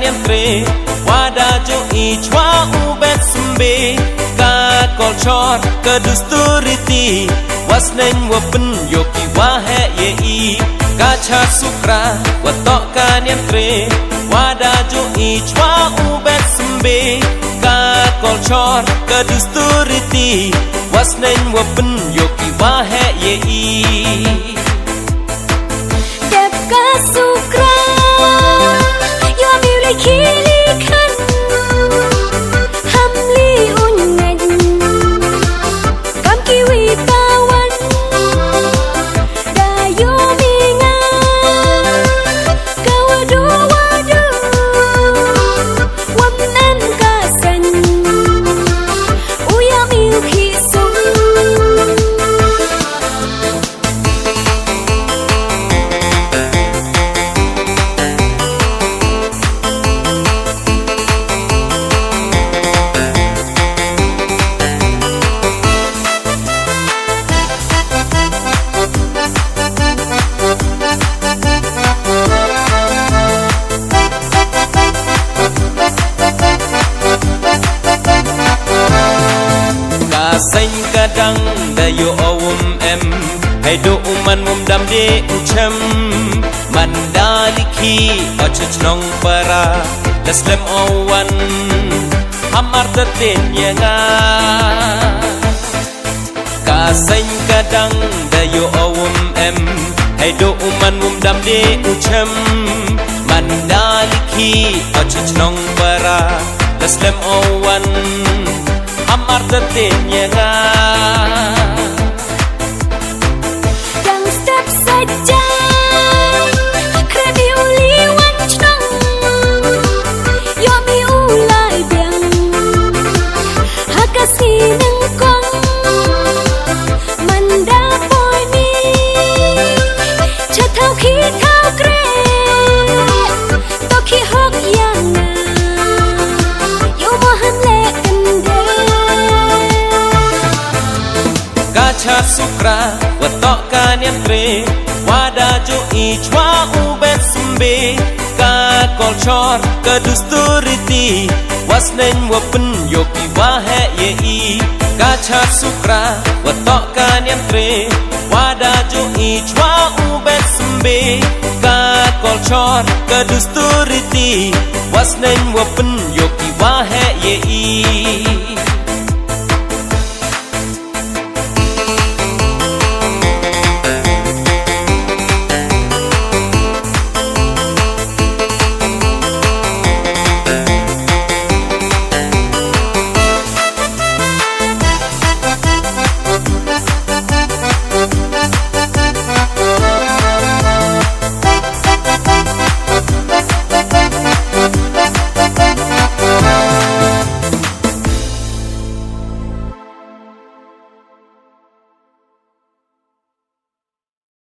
entre wadajo ichwa ubet sembe ka kolchor kedusturiti wasnen wapen yoki wahe ye ka cha sukra watok kan entre wadajo ichwa ubet sembe ka kolchor kedusturiti wasnen wapen yoki wahe ye Dapka sukra yo miliki likan hamli ungan kam kiwi tawan dayo minga kawadu wadu wamnan kasan uya miliki sung Xanh ca đăng đã yo ôm em hay độ man mum đam de ucham man da likhi ở church nong para leslem awan hamar terten yanga ca xanh ca đăng đã yo ôm em hay độ man mum đam de ucham man da likhi ở church nong para leslem awan amar tertenya yang step saja krebi uli wancang yo mi ulai biang hakasi nengkong manda poi mi chathau khi thau kre to khi hok yang yo mohan le Kacha sukra watok kan entre wadajo ichwa ubet sembe ka kolchor kedusturiti wasnen wapen yoki wahe ye Kacha sukra watok kan entre wadajo ichwa ubet sembe ka kolchor kedusturiti wasnen wapen yoki wahe ye